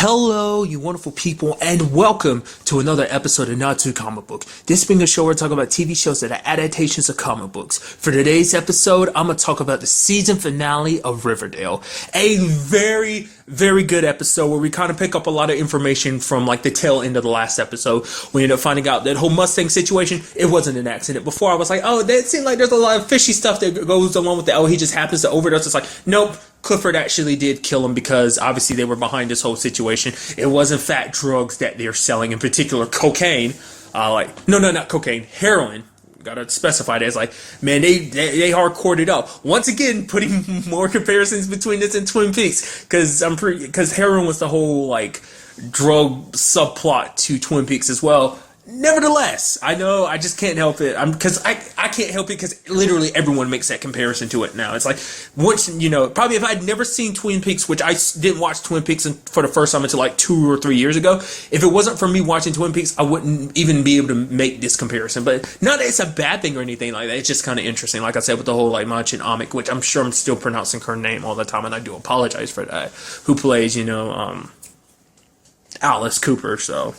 Hello, you wonderful people, and welcome to another episode of Not Too Comic Book. This being a show where I talk about TV shows that are adaptations of comic books. For today's episode, I'm going to talk about the season finale of Riverdale. A very, very good episode where we kind of pick up a lot of information from like the tail end of the last episode. We end up finding out that whole Mustang situation, it wasn't an accident. Before I was like, oh, that seemed like there's a lot of fishy stuff that goes along with that. Oh, he just happens to overdose. It's like, nope. Clifford actually did kill him because obviously they were behind this whole situation. It was in fact drugs that they're selling, in particular cocaine. Not cocaine, heroin. Gotta specify that. It's like, man, they hardcored it up. Once again, putting more comparisons between this and Twin Peaks, because heroin was the whole like drug subplot to Twin Peaks as well. Nevertheless, I know I just can't help it. Because I can't help it because literally everyone makes that comparison to it now. It's like, once, probably if I'd never seen Twin Peaks, which I didn't watch Twin Peaks for the first time until like 2 or 3 years ago. If it wasn't for me watching Twin Peaks, I wouldn't even be able to make this comparison. But not that it's a bad thing or anything like that. It's just kind of interesting. Like I said, with the whole like Machin Amick, which I'm sure I'm still pronouncing her name all the time, and I do apologize for that. Who plays, Alice Cooper, so...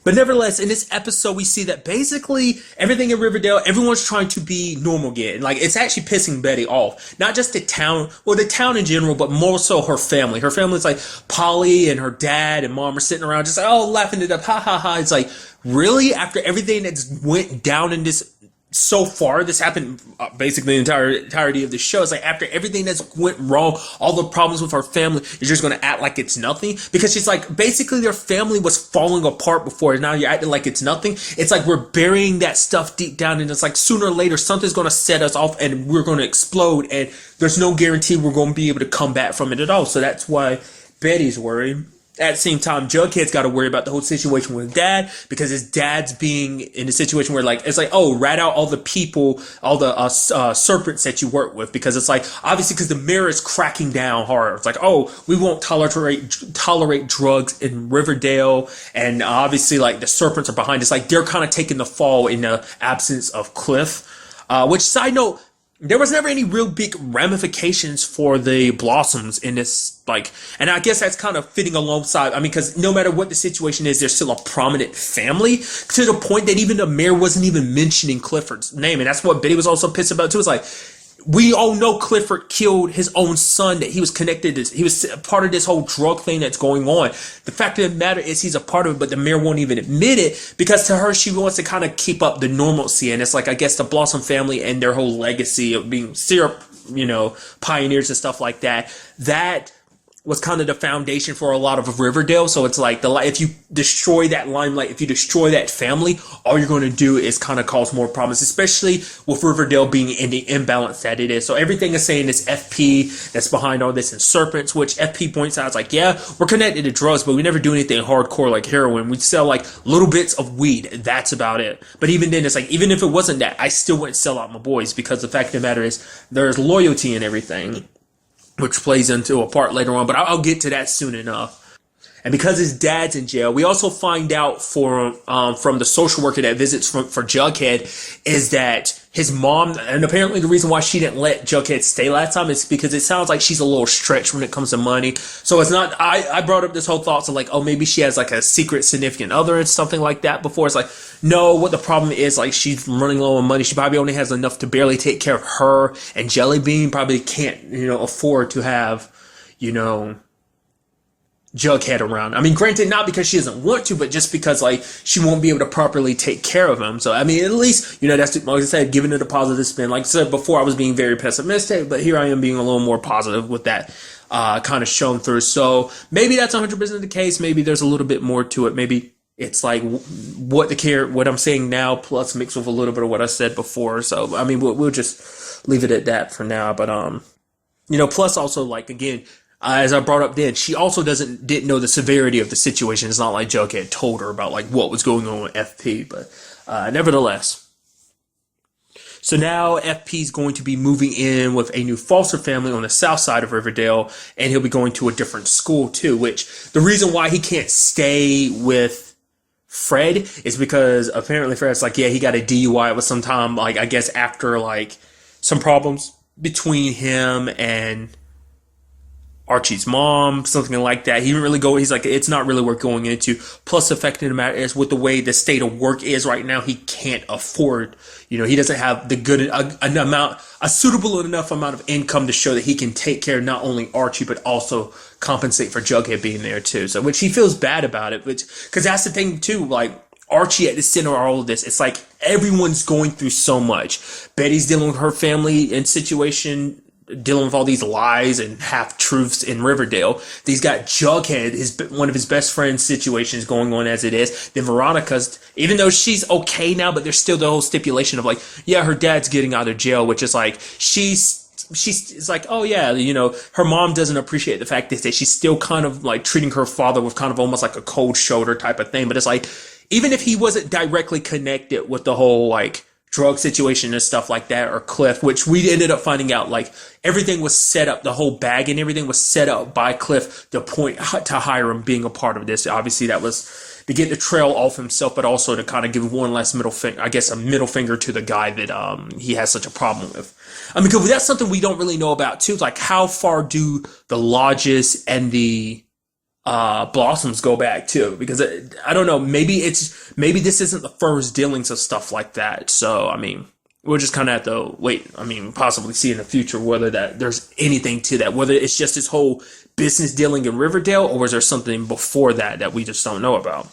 But nevertheless, in this episode, we see that basically everything in Riverdale, everyone's trying to be normal again. Like, it's actually pissing Betty off. Not just the town in general, but more so her family. Her family's like Polly and her dad and mom are sitting around just like, oh, laughing it up, ha ha ha. It's like, really? After everything that's went down in this so far, this happened basically the entirety of the show. It's like after everything that's went wrong, all the problems with her family, you're just going to act like it's nothing? Because she's like, basically their family was falling apart before, and now you're acting like it's nothing. It's like we're burying that stuff deep down, and it's like sooner or later something's going to set us off and we're going to explode, and there's no guarantee we're going to be able to come back from it at all. So that's why Betty's worried. At the same time, Jughead's got to worry about the whole situation with Dad, because his dad's being in a situation where, like, it's like, oh, rat out all the people, all the serpents that you work with, because it's like, obviously, because the mayor is cracking down hard. It's like, oh, we won't tolerate drugs in Riverdale, and obviously, like, the serpents are behind us. Like, they're kind of taking the fall in the absence of Cliff. Which, side note, there was never any real big ramifications for the Blossoms in this, like, and I guess that's kind of fitting alongside, I mean, because no matter what the situation is, they're still a prominent family, to the point that even the mayor wasn't even mentioning Clifford's name, and that's what Betty was also pissed about too. It's like, we all know Clifford killed his own son, that he was connected to, he was part of this whole drug thing that's going on. The fact of the matter is he's a part of it, but the mayor won't even admit it, because to her, she wants to kind of keep up the normalcy. And it's like, I guess the Blossom family and their whole legacy of being syrup, pioneers and stuff like that, that was kind of the foundation for a lot of Riverdale. So it's like, if you destroy that limelight, if you destroy that family, all you're going to do is kind of cause more problems, especially with Riverdale being in the imbalance that it is. So everything is saying it's FP that's behind all this, and Serpents, which FP points out, it's like, yeah, we're connected to drugs, but we never do anything hardcore like heroin. We sell like little bits of weed. That's about it. But even then, it's like, even if it wasn't that, I still wouldn't sell out my boys, because the fact of the matter is there's loyalty in everything, which plays into a part later on, but I'll get to that soon enough. And because his dad's in jail, we also find out from the social worker that visits for Jughead is that his mom, and apparently the reason why she didn't let Jughead stay last time is because it sounds like she's a little stretched when it comes to money. So it's not, I brought up this whole thought of like, oh, maybe she has like a secret significant other and something like that before. It's like, no, what the problem is, like, she's running low on money. She probably only has enough to barely take care of her, and Jelly Bean probably can't, afford to have, Jughead around. I mean, granted, not because she doesn't want to, but just because, like, she won't be able to properly take care of him. So, I mean, at least, that's, like I said, giving it a positive spin. Like I said before, I was being very pessimistic, but here I am being a little more positive with that kind of shown through. So, maybe that's 100% the case. Maybe there's a little bit more to it. Maybe it's like what I'm saying now plus mixed with a little bit of what I said before. So, I mean, we'll just leave it at that for now. But, plus also, like, again, as I brought up then, she also didn't know the severity of the situation. It's not like Jughead told her about like what was going on with FP, but nevertheless. So now FP is going to be moving in with a new foster family on the south side of Riverdale, and he'll be going to a different school too, which the reason why he can't stay with Fred is because apparently Fred's like, yeah, he got a DUI with some time, like, I guess after like some problems between him and Archie's mom, something like that. He didn't really go. He's like, it's not really worth going into. Plus, the fact of the matter is, with the way the state of work is right now, he can't afford. He doesn't have the good an amount, a suitable enough amount of income to show that he can take care of not only Archie but also compensate for Jughead being there too. So, which he feels bad about it, because that's the thing too. Like, Archie at the center of all of this. It's like everyone's going through so much. Betty's dealing with her family and situation, dealing with all these lies and half truths in Riverdale. He's got Jughead, one of his best friend's situations going on as it is. Then Veronica's, even though she's okay now, but there's still the whole stipulation of like, yeah, her dad's getting out of jail, which is like, she's like, oh yeah, her mom doesn't appreciate the fact that she's still kind of like treating her father with kind of almost like a cold shoulder type of thing. But it's like, even if he wasn't directly connected with the whole like drug situation and stuff like that, or Cliff, which we ended up finding out like everything was set up, the whole bag and everything was set up by Cliff to point to Hiram being a part of this. Obviously that was to get the trail off himself, but also to kind of give one last middle finger, I guess a middle finger to the guy that he has such a problem with. I mean, because that's something we don't really know about too. Like, how far do the Lodges and the Blossoms go back too? Because I don't know, maybe this isn't the first dealings of stuff like that. So I mean, we'll just kind of have to wait. I mean, possibly see in the future whether that there's anything to that, whether it's just this whole business dealing in Riverdale, or is there something before that we just don't know about.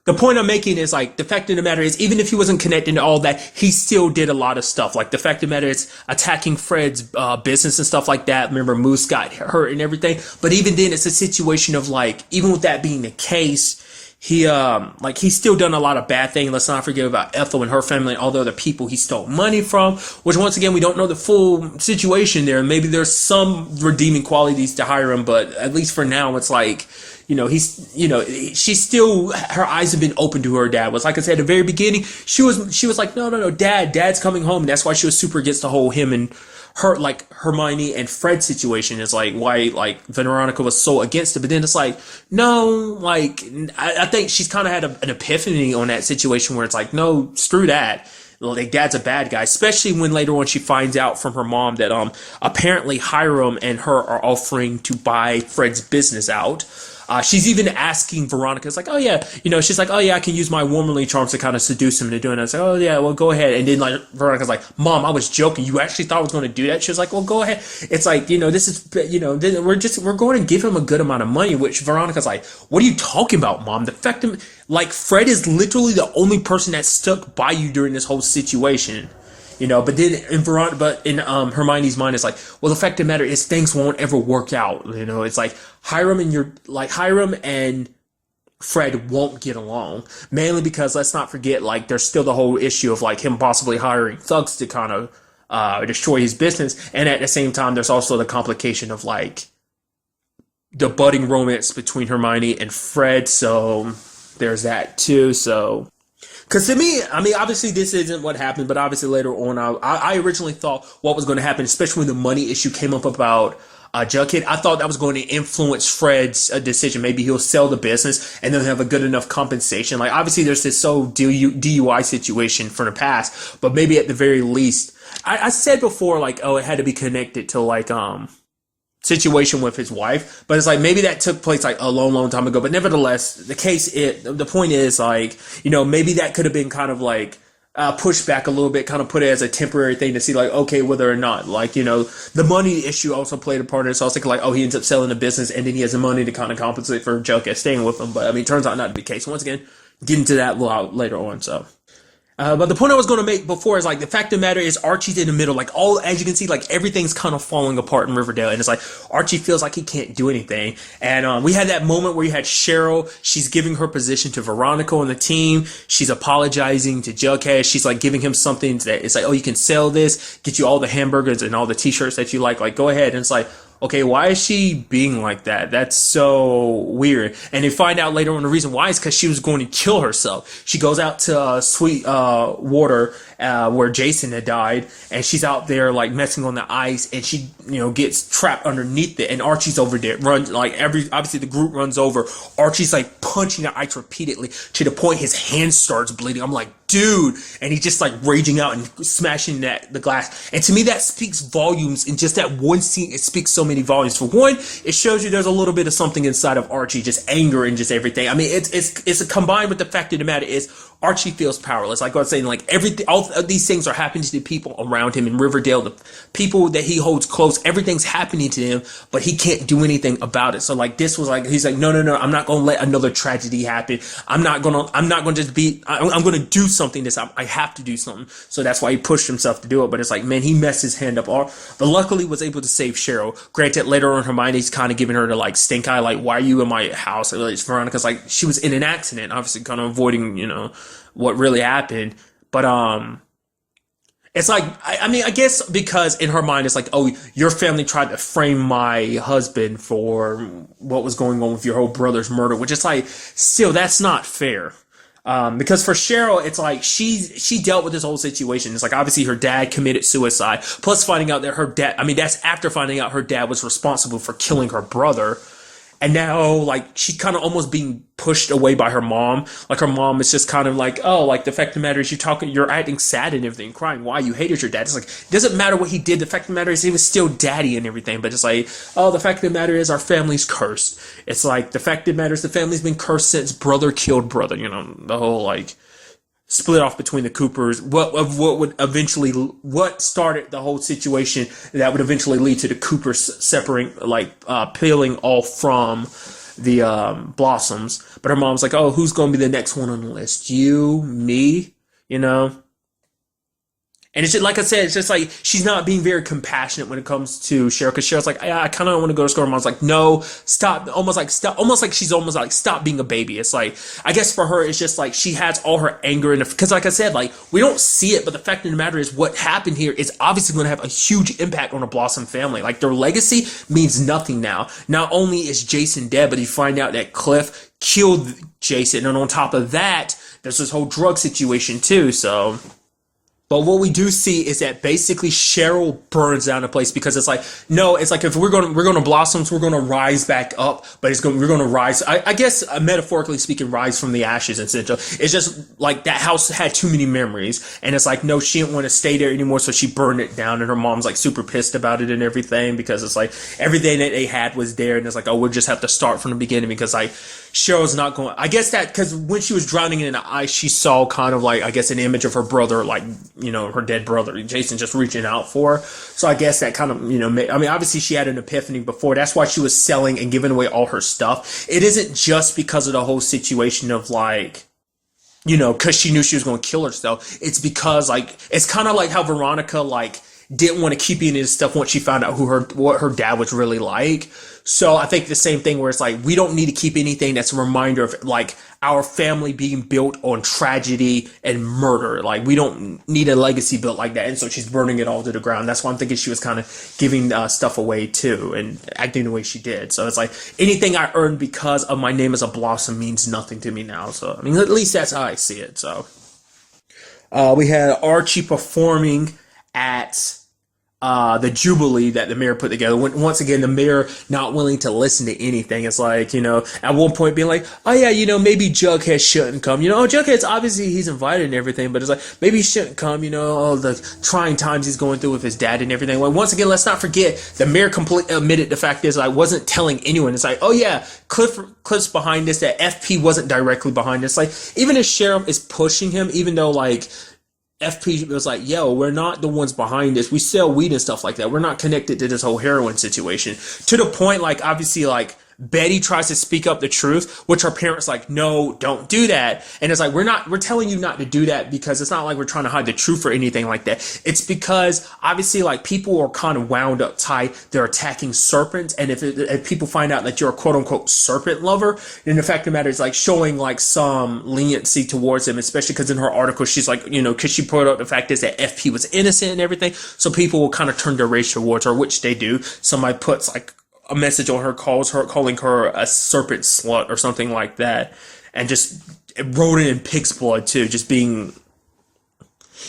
The point I'm making is, like, the fact of the matter is, even if he wasn't connected to all that, he still did a lot of stuff. Like, the fact of the matter is attacking Fred's business and stuff like that. Remember, Moose got hurt and everything. But even then, it's a situation of, like, even with that being the case, he's still done a lot of bad things. Let's not forget about Ethel and her family and all the other people he stole money from, which, once again, we don't know the full situation there. Maybe there's some redeeming qualities to Hiram, but at least for now, it's like, she's still, her eyes have been open to her dad. Was like I said at the very beginning, she was like, no, dad's coming home. And that's why she was super against the whole him and her, like, Hermione and Fred situation. Is like why, like, Veronica was so against it. But then it's like, no, like, I think she's kind of had an epiphany on that situation where it's like, no, screw that. Like, dad's a bad guy, especially when later on she finds out from her mom that apparently Hiram and her are offering to buy Fred's business out. She's even asking Veronica, it's like, oh yeah, she's like, oh yeah, I can use my womanly charms to kind of seduce him into doing it. It's like, oh yeah, well, go ahead. And then, like, Veronica's like, Mom, I was joking. You actually thought I was going to do that? She was like, well, go ahead. It's like, this is, we're going to give him a good amount of money, which Veronica's like, what are you talking about, Mom? The fact of, like, Fred is literally the only person that stuck by you during this whole situation. But then in Hermione's mind, it's like, well, the fact of the matter is things won't ever work out. It's like Hiram and Fred won't get along, mainly because, let's not forget, like, there's still the whole issue of, like, him possibly hiring thugs to kind of destroy his business. And at the same time, there's also the complication of, like, the budding romance between Hermione and Fred. So there's that too. So, because to me, I mean, obviously this isn't what happened, but obviously later on, I originally thought what was going to happen, especially when the money issue came up about Jughead. I thought that was going to influence Fred's decision. Maybe he'll sell the business and then have a good enough compensation. Like, obviously there's this DUI situation from the past, but maybe at the very least, I said before, like, oh, it had to be connected to, like, situation with his wife, but it's like maybe that took place like a long time ago. But nevertheless, the point is, like, maybe that could have been kind of like pushed back a little bit, kind of put it as a temporary thing to see, like, okay, whether or not, like, the money issue also played a part in it. So I was thinking, like, oh, he ends up selling the business and then he has the money to kind of compensate for Jughead staying with him. But I mean, it turns out not to be the case. Once again, get into that later on. So. But the point I was going to make before is, like, the fact of the matter is Archie's in the middle. Like, as you can see, like, everything's kind of falling apart in Riverdale. And it's like, Archie feels like he can't do anything. And we had that moment where you had Cheryl. She's giving her position to Veronica on the team. She's apologizing to Jughead. She's, like, giving him something that it's like, oh, you can sell this, get you all the hamburgers and all the t-shirts that you like. Like, go ahead. And it's like, okay, why is she being like that? That's so weird. And they find out later on the reason why is because she was going to kill herself. She goes out to Sweetwater where Jason had died, and she's out there, like, messing on the ice, and she, gets trapped underneath it, and Archie's over there, obviously the group runs over. Archie's, like, punching the ice repeatedly to the point his hand starts bleeding. I'm like, dude, and he's just like raging out and smashing the glass. And to me, that speaks volumes. In just that one scene, it speaks so many volumes. For one, it shows you there's a little bit of something inside of Archie, just anger and just everything. I mean, it's a combined with the fact of the matter is Archie feels powerless. Like I was saying, like everything, all of these things are happening to the people around him in Riverdale, the people that he holds close. Everything's happening to him, but he can't do anything about it. So like this was like, he's like, no, I'm not going to let another tragedy happen. I'm not going to just be, I'm going to do something this time. I have to do something. So that's why he pushed himself to do it. But it's like, man, he messed his hand up. But luckily was able to save Cheryl. Granted, later on Hermione's kind of giving her the like stink eye, like, why are you in my house? And it's Veronica's like, she was in an accident, obviously kind of avoiding, what really happened. But it's like, I mean, I guess because in her mind it's like, oh, your family tried to frame my husband for what was going on with your whole brother's murder, which is like, still, that's not fair. Because for Cheryl, it's like she dealt with this whole situation. It's like obviously her dad committed suicide, plus finding out that her dad, I mean, that's after finding out her dad was responsible for killing her brother. And now, like, she's kind of almost being pushed away by her mom. Like, her mom is just kind of like, oh, like, the fact of the matter is you're acting sad and everything, crying. Why? You hated your dad. It's like, it doesn't matter what he did. The fact of the matter is he was still daddy and everything. But it's like, oh, the fact of the matter is our family's cursed. It's like, the fact of the matter is the family's been cursed since brother killed brother. The whole, like, split off between the Coopers, what started the whole situation that would eventually lead to the Coopers separating, like, peeling off from the, Blossoms. But her mom's like, oh, who's going to be the next one on the list? You, me, And it's just, like I said, it's just like she's not being very compassionate when it comes to Cheryl, because Cheryl's like, I kind of want to go to school. Her mom's like, no, stop. Almost like she's almost like, stop being a baby. It's like, I guess for her, it's just like she has all her anger in it. Because like I said, like, we don't see it, but the fact of the matter is what happened here is obviously going to have a huge impact on the Blossom family. Like, their legacy means nothing now. Not only is Jason dead, but you find out that Cliff killed Jason. And on top of that, there's this whole drug situation too. So... But what we do see is that basically Cheryl burns down the place, because it's like, no, it's like if we're going to blossoms, we're going to rise back up, but we're going to rise. I guess metaphorically speaking, rise from the ashes. Essentially, it's just like that house had too many memories, and it's like, no, she didn't want to stay there anymore, so she burned it down, and her mom's like super pissed about it and everything, because it's like everything that they had was there, and it's like, oh, we'll just have to start from the beginning, because like Cheryl's not going. I guess that because when she was drowning in the ice, she saw kind of like, I guess, an image of her brother, like, her dead brother, Jason, just reaching out for her. So I guess that kind of, I mean, obviously she had an epiphany before. That's why she was selling and giving away all her stuff. It isn't just because of the whole situation of like, because she knew she was going to kill herself. It's because like, it's kind of like how Veronica like didn't want to keep any of this stuff once she found out what her dad was really like. So I think the same thing where it's like, we don't need to keep anything that's a reminder of like our family being built on tragedy and murder. Like, we don't need a legacy built like that. And so she's burning it all to the ground. That's why I'm thinking she was kind of giving stuff away too and acting the way she did. So it's like, anything I earned because of my name as a Blossom means nothing to me now. So, I mean, at least that's how I see it. So we had Archie performing at the Jubilee that the mayor put together. Once again, the mayor not willing to listen to anything. It's like, at one point being like, oh yeah, maybe Jughead shouldn't come. Jughead's obviously he's invited and everything, but it's like, maybe he shouldn't come, all the trying times he's going through with his dad and everything. Well, once again, let's not forget, the mayor completely admitted the fact is I wasn't telling anyone. It's like, oh yeah, Cliff's behind this, that FP wasn't directly behind this. Like, even if Sheriff is pushing him, even though like, FP was like, yo, we're not the ones behind this. We sell weed and stuff like that. We're not connected to this whole heroin situation. To the point, like, obviously, like, Betty tries to speak up the truth, which her parents like, no, don't do that. And it's like, we're telling you not to do that because it's not like we're trying to hide the truth or anything like that. It's because obviously like people are kind of wound up tight. They're attacking serpents. And if people find out that you're a quote unquote serpent lover, then the fact of the matter is like showing like some leniency towards them, especially because in her article, she's like, because she put out the fact is that FP was innocent and everything. So people will kind of turn their rage towards her, which they do. Somebody puts like a message on her, calling her a serpent slut or something like that, and just wrote it in pig's blood too, just being,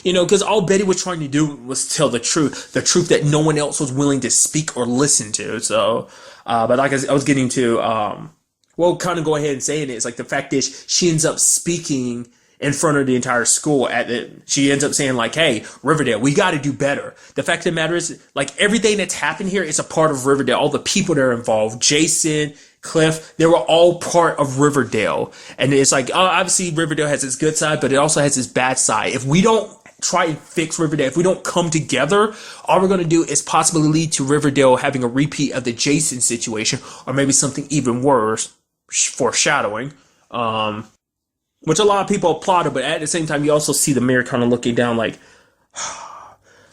because all Betty was trying to do was tell the truth that no one else was willing to speak or listen to. So, but like I was getting to, kind of go ahead and saying it, it's like the fact is she ends up speaking in front of the entire school. She ends up saying like, "Hey, Riverdale, we got to do better." The fact of the matter is, like, everything that's happened here is a part of Riverdale. All the people that are involved, Jason, Cliff, they were all part of Riverdale. And it's like, obviously Riverdale has its good side, but it also has its bad side. If we don't try and fix Riverdale, if we don't come together, all we're going to do is possibly lead to Riverdale having a repeat of the Jason situation, or maybe something even worse, foreshadowing. Which a lot of people applauded, but at the same time, you also see the mirror kind of looking down like.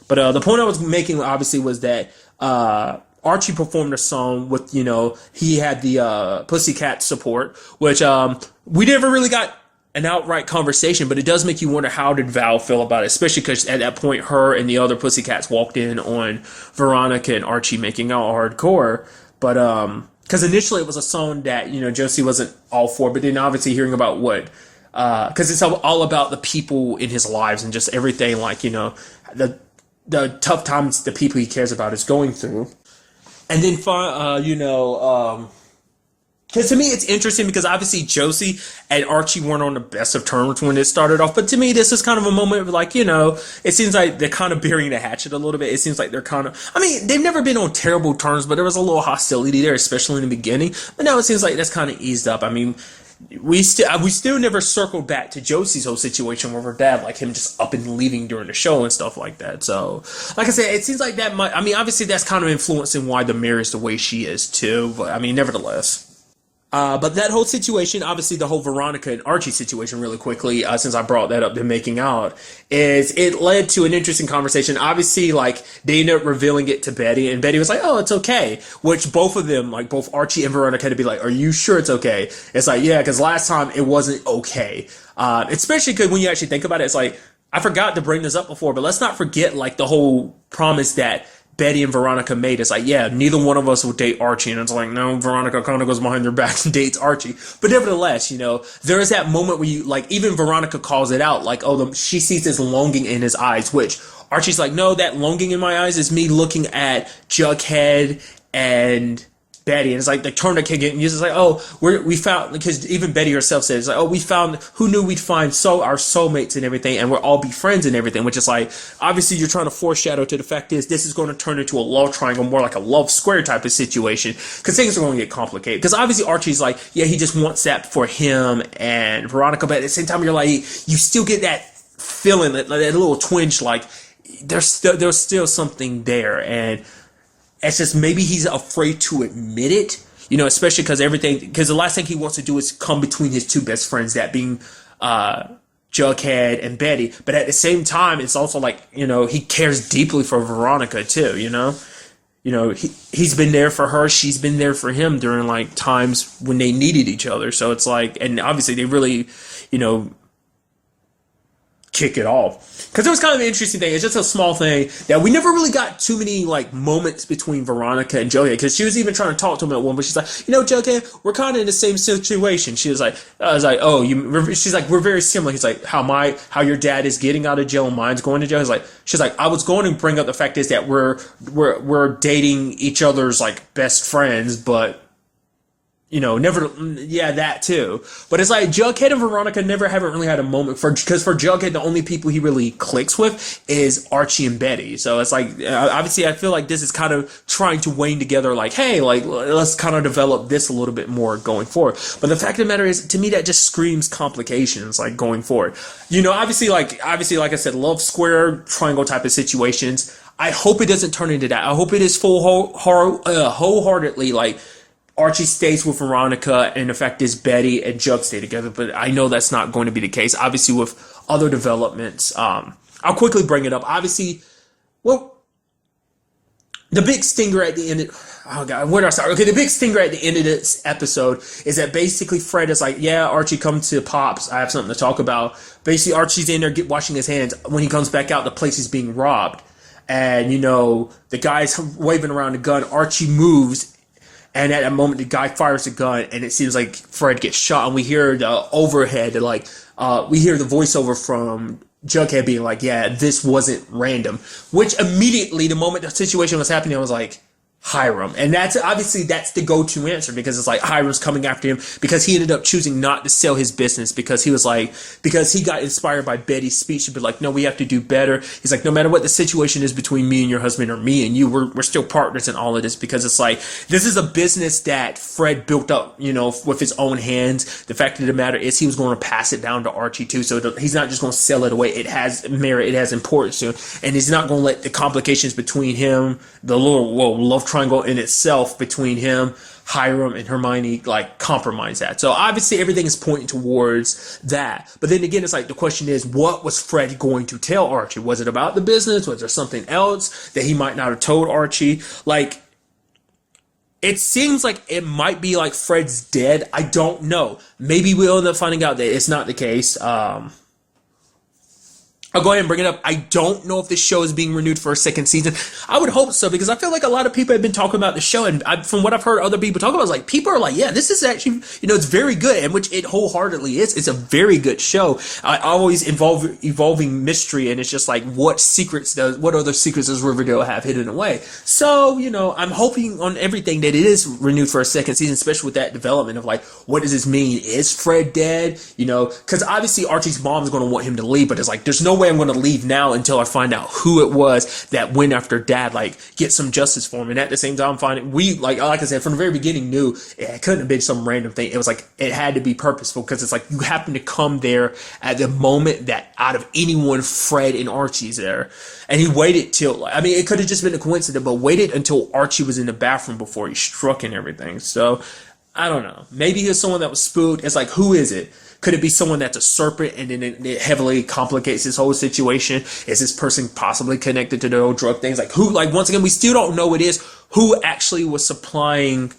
But the point I was making, obviously, was that Archie performed a song with, he had the Pussycat support, which we never really got an outright conversation, but it does make you wonder, how did Val feel about it, especially because at that point, her and the other Pussycats walked in on Veronica and Archie making out hardcore. But because initially it was a song that, Josie wasn't all for, but then obviously hearing about what, because it's all about the people in his lives and just everything, like, the tough times the people he cares about is going through. And then, because to me it's interesting, because obviously Josie and Archie weren't on the best of terms when it started off, but to me this is kind of a moment of like, it seems like they're kind of burying the hatchet a little bit. It seems like they're kind of, they've never been on terrible terms, but there was a little hostility there, especially in the beginning. But now it seems like that's kind of eased up. We still never circled back to Josie's whole situation with her dad, like him just up and leaving during the show and stuff like that. So, like I said, it seems like that might, obviously that's kind of influencing why the mirror is the way she is too, but nevertheless. But that whole situation, obviously the whole Veronica and Archie situation, really quickly, since I brought that up, them making out, is it led to an interesting conversation. Obviously, like, they ended up revealing it to Betty, and Betty was like, "Oh, it's okay." Which both of them, like, both Archie and Veronica had to be like, "Are you sure it's okay?" It's like, yeah, because last time it wasn't okay. Especially because when you actually think about it, it's like, I forgot to bring this up before, but let's not forget, like, the whole promise that Betty and Veronica made. It's like, yeah, neither one of us will date Archie. And it's like, no, Veronica kind of goes behind their back and dates Archie. But nevertheless, there is that moment where you, like, even Veronica calls it out, like, she sees this longing in his eyes, which Archie's like, no, that longing in my eyes is me looking at Jughead and Betty. And it's like the term that can get used is like, we found, because even Betty herself says, like, we found, who knew we'd find our soulmates and everything, and we'll all be friends and everything, which is like, obviously you're trying to foreshadow to the fact is this is going to turn into a love triangle, more like a love square type of situation, because things are going to get complicated. Because obviously Archie's like, yeah, he just wants that for him and Veronica, but at the same time you're like, you still get that feeling, that little twinge, like there's still something there, and it's just maybe he's afraid to admit it, especially because the last thing he wants to do is come between his two best friends, that being Jughead and Betty. But at the same time, it's also like, he cares deeply for Veronica too, he's been there for her, she's been there for him during like times when they needed each other. So it's like, and obviously they really, kick it off, because it was kind of an interesting thing. It's just a small thing that we never really got too many like moments between Veronica and Jughead, because she was even trying to talk to him at one, but she's like, Jughead, we're kind of in the same situation. She was like, she's like, we're very similar. He's like, how your dad is getting out of jail and mine's going to jail. She's like, I was going to bring up the fact is that we're dating each other's like best friends, but that too. But it's like Jughead and Veronica haven't really had a moment, because for Jughead, the only people he really clicks with is Archie and Betty. So it's like, obviously I feel like this is kind of trying to wane together, like, hey, like, let's kind of develop this a little bit more going forward. But the fact of the matter is, to me, that just screams complications, like, going forward. Obviously, like I said, love square triangle type of situations. I hope it doesn't turn into that. I hope it is wholeheartedly, like, Archie stays with Veronica, and the fact is Betty and Jug stay together, but I know that's not going to be the case. Obviously, with other developments, I'll quickly bring it up. Obviously, well, the big stinger at the end where do I start? Okay, the big stinger at the end of this episode is that basically Fred is like, yeah, Archie, come to Pops, I have something to talk about. Basically, Archie's in there washing his hands. When he comes back out, the place is being robbed. And, the guy's waving around the gun. Archie moves, and at that moment, the guy fires a gun, and it seems like Fred gets shot. And we hear the overhead, we hear the voiceover from Jughead being like, yeah, this wasn't random. Which immediately, the moment the situation was happening, I was like, Hiram. And that's obviously that's the go-to answer, because it's like Hiram's coming after him because he ended up choosing not to sell his business because he was like, because he got inspired by Betty's speech. He'd be like, no, we have to do better. He's like, no matter what the situation is between me and your husband or me and you, we're still partners in all of this, because it's like, this is a business that Fred built up, with his own hands. The fact of the matter is he was going to pass it down to Archie too. So he's not just going to sell it away. It has merit. It has importance to him. And he's not going to let the complications between him, the little love triangle in itself between him, Hiram, and Hermione, like, compromise that. So obviously everything is pointing towards that. But then again, it's like, the question is, what was Fred going to tell Archie? Was it about the business? Was there something else that he might not have told Archie? Like, it seems like it might be like Fred's dead. I don't know. Maybe we'll end up finding out that it's not the case. I'll go ahead and bring it up. I don't know if this show is being renewed for a second season. I would hope so, because I feel like a lot of people have been talking about the show, and from what I've heard other people talk about, it's like, people are like, yeah, this is actually, it's very good, and which it wholeheartedly is. It's a very good show. I always evolving mystery, and it's just like, what other secrets does Riverdale have hidden away? So, I'm hoping on everything that it is renewed for a second season, especially with that development of like, what does this mean? Is Fred dead? Because obviously Archie's mom is going to want him to leave, but it's like, there's no way I'm going to leave now until I find out who it was that went after Dad, like, get some justice for him. And at the same time, we, like I said, from the very beginning, knew it couldn't have been some random thing. It was like, it had to be purposeful, because it's like, you happen to come there at the moment that out of anyone, Fred and Archie's there. And he waited till, it could have just been a coincidence, but waited until Archie was in the bathroom before he struck and everything. So, I don't know. Maybe he was someone that was spooked. It's like, who is it? Could it be someone that's a serpent, and then it heavily complicates this whole situation? Is this person possibly connected to the old drug things? Like, who, like, once again, we still don't know who actually was supplying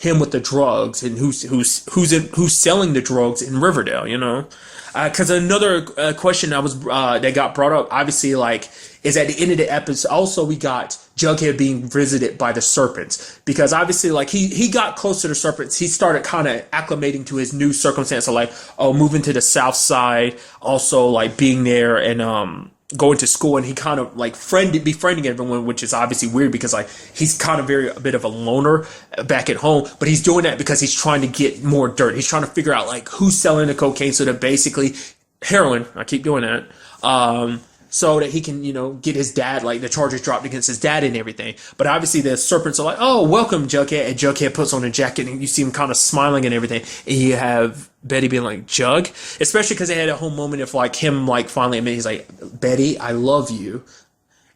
him with the drugs, and who's selling the drugs in Riverdale, Because another question that got brought up, obviously, like, is at the end of the episode. Also, we got Jughead being visited by the serpents, because obviously, like, he got close to the serpents. He started kind of acclimating to his new circumstance of, like, moving to the south side, also, like, being there and going to school, and he kind of like befriending everyone, which is obviously weird, because like, he's kind of a bit of a loner back at home, but he's doing that because he's trying to get more dirt. He's trying to figure out, like, who's selling the cocaine, so that basically heroin. I keep doing that. So that he can, get his dad, like, the charges dropped against his dad and everything. But obviously the serpents are like, oh, welcome, Jughead. And Jughead puts on a jacket, and you see him kind of smiling and everything. And you have Betty being like, Jug? Especially because they had a whole moment of, like, him, like, finally admitting, he's like, Betty, I love you.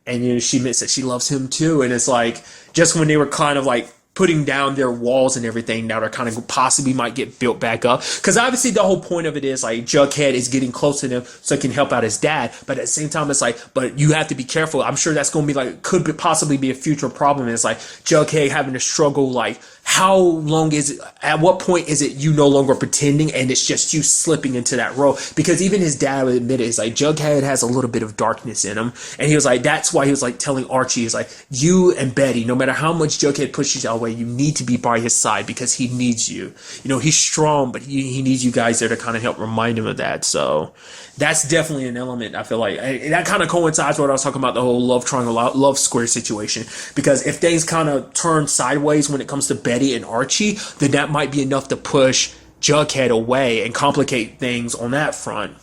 And, she admits that she loves him too. And it's like, just when they were kind of, like, putting down their walls and everything, now they're kind of possibly might get built back up, because obviously the whole point of it is, like, Jughead is getting close to them so he can help out his dad, but at the same time it's like, but you have to be careful. I'm sure that's going to be like, possibly be a future problem. And it's like Jughead having to struggle, like, how long is it, at what point is it you no longer pretending and it's just you slipping into that role? Because even his dad would admit it. It's like, Jughead has a little bit of darkness in him, and he was like, that's why he was like telling Archie, he's like, you and Betty, no matter how much Jughead pushes you away, you need to be by his side, because he needs you. He's strong, but he needs you guys there to kind of help remind him of that. So that's definitely an element, I feel like. That kind of coincides with what I was talking about, the whole love triangle, love square situation. Because if things kind of turn sideways when it comes to Betty and Archie, then that might be enough to push Jughead away and complicate things on that front.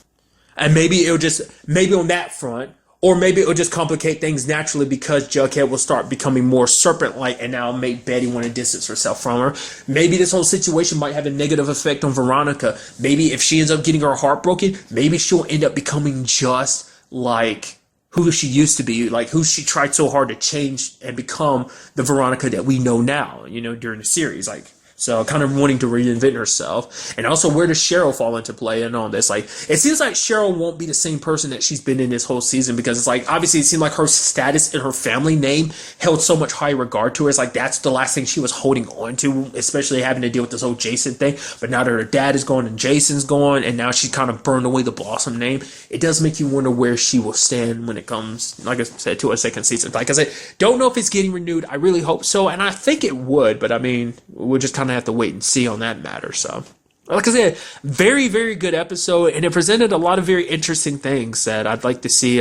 And maybe on that front, or maybe it'll just complicate things naturally, because Jughead will start becoming more serpent-like and now make Betty want to distance herself from her. Maybe this whole situation might have a negative effect on Veronica. Maybe if she ends up getting her heart broken, maybe she'll end up becoming just like who she used to be, like who she tried so hard to change and become the Veronica that we know now, during the series. Like, so kind of wanting to reinvent herself. And also, where does Cheryl fall into play and all this? Like, it seems like Cheryl won't be the same person that she's been in this whole season, because it's like, obviously it seemed like her status and her family name held so much high regard to her. It's like, that's the last thing she was holding on to, especially having to deal with this whole Jason thing. But now that her dad is gone and Jason's gone, and now she's kind of burned away the Blossom name, it does make you wonder where she will stand when it comes, like I said, to a second season. Like I said, don't know if it's getting renewed. I really hope so, and I think it would, but I mean, we'll just kind of have to wait and see on that matter. So, like I said, very, very good episode, and it presented a lot of very interesting things that I'd like to see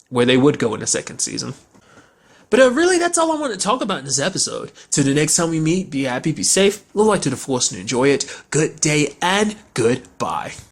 where they would go in the second season. But really, that's all I want to talk about in this episode. Till the next time we meet, be happy, be safe, live life to the fullest and enjoy it. Good day and goodbye.